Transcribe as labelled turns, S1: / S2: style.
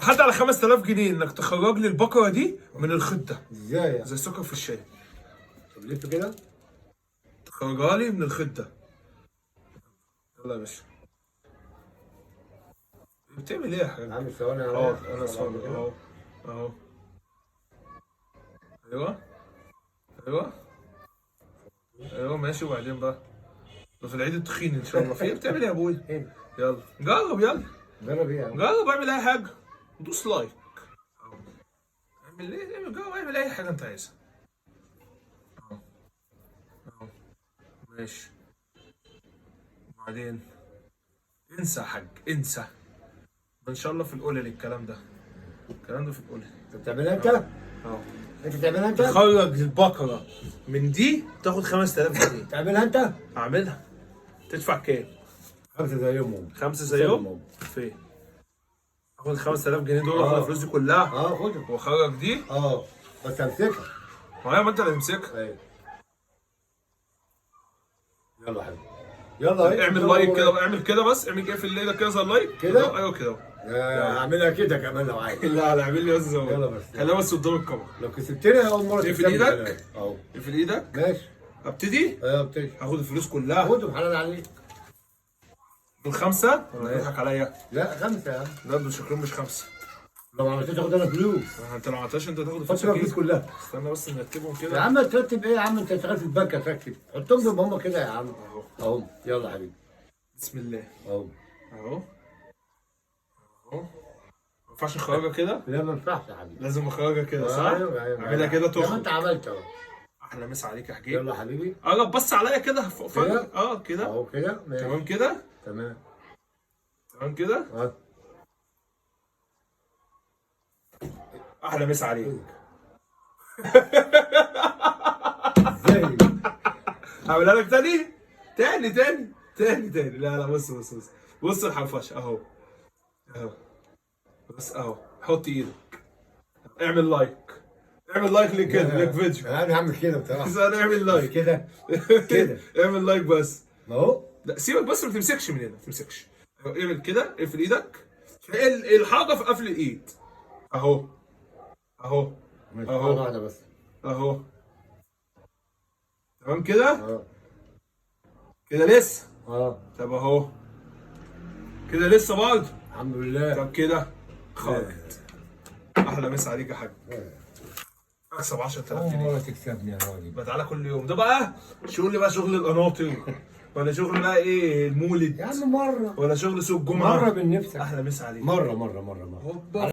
S1: حتى على 5000 جنيه انك تخرج لي البقره دي من الخده
S2: ازاي يعني؟
S1: زي السكر في الشاي.
S2: طب ليه كده؟
S1: تخرجها لي من الخده. يلا يا باشا. بتعمل ايه يا حاج؟
S2: عامل ثواني
S1: اه
S2: عليا.
S1: انا صابر اهو. اهو. ايوه. ايوه. ايوه ماشي. وبعدين بقى ده في العيد التخين ان شاء الله. في ايه بتعمل ايه يا ابوي؟
S2: ايه؟
S1: يلا جرب يلا.
S2: جرب ايه يا عم؟
S1: جرب اعمل اي حاجه. دوس لايك. اعمل ايه؟ جرب اعمل اي حاجه انت عايزها. اهو. اهو. ماشي. وبعدين انسى يا حاج انسى. ان شاء الله في القلل الكلام ده. الكلام ده في القلل.
S2: انت بتعملها انت؟
S1: اهو.
S2: انت بتعملها انت؟
S1: تخرج البقره من دي تاخد 5000 جنيه.
S2: تعملها انت؟
S1: اعملها. تدفع كام؟
S2: 5 زيهم.
S1: 5 زيهم؟ فين؟ اخد ال 5000 جنيه دول واخد الفلوس دي كلها
S2: خدهم.
S1: واخرج دي.
S2: بس همسكها.
S1: ما انت اللي تمسكها.
S2: ايوه. يلا يا حبيبي. يلا
S1: اعمل لايك كده بقى. اعمل كده بس. اعمل كده في الليله كده زي اللايك
S2: كده؟
S1: ايوه كده.
S2: اعملها كده كمان لو عايز.
S1: لا اعمل لي بس زي
S2: يلا بس.
S1: خليها بس قدام الكاميرا.
S2: لو كسبتني اول مره
S1: ايه في
S2: تكسبني
S1: ايدك؟
S2: كمان. اهو.
S1: ايه في ايدك؟
S2: ماشي.
S1: ابتدي.
S2: ابتدي.
S1: هاخد الفلوس كلها.
S2: خدهم حلال عليك.
S1: دول 5 ولا بتضحك عليا؟
S2: لا 5 يا عم.
S1: لا دول شكلهم مش 5.
S2: لو ما عملتش تاخد انا فلوس.
S1: انت لو ما عملتش انت تاخد
S2: حط
S1: الفلوس
S2: لك الفلوس كلها.
S1: استنى بس نرتبهم
S2: يا
S1: كده.
S2: عم ترتب ايه يا عم؟ انت شغال في البنك هترتب. حطهم زي ما هم كده يا عم. اهو. يلا يا حبيبي.
S1: بسم الله.
S2: اهو.
S1: اهو. اهو. ما ينفعش اخرجها كده؟
S2: لا ما ينفعش يا حبيبي.
S1: لازم اخرجها كده صح؟
S2: ايوه
S1: اعملها كده
S2: زي ما
S1: تخرج.
S2: انت عملت اهو.
S1: احلى مسا عليك يا حجيج.
S2: يلا يا حبيبي.
S1: قرب بص عليا كده فوق
S2: كده؟
S1: كده.
S2: اهو كده. ماشي.
S1: تمام كده؟
S2: تمام.
S1: تمام كده؟
S2: اه.
S1: احلى مسا عليك.
S2: ازاي؟
S1: اعملها لك تاني؟ تاني. لا بص الحرفشه اهو. بس اهو. حط ايدك. اعمل لايك. اعمل لايك لكده للفيديو.
S2: انا هعمل كده بصراحه.
S1: بس انا اعمل لايك.
S2: كده. كده.
S1: اعمل لايك بس.
S2: ما هو.
S1: لا سيبك بس ما تمسكش من هنا ما تمسكش. اعمل كده اقفل ايدك. الحاجه في قفل الايد. اهو. اهو.
S2: اهو. واحده بس.
S1: اهو. تمام كده؟
S2: اه.
S1: كده لسه. طب اهو. كده لسه برضه.
S2: الحمد لله.
S1: طب كده خرجت. احلى مسا عليك يا حاج. اكسب 10000 جنيه.
S2: مرة تكسبني يا راجل.
S1: بقى تعالى كل يوم ده بقى شغل القناطر ولا شغل بقى ايه المولد
S2: يا عم مرة.
S1: ولا شغل سوق الجمعه.
S2: مرة من نفسك.
S1: احلى مسا عليك.
S2: مرة.
S1: هوبا.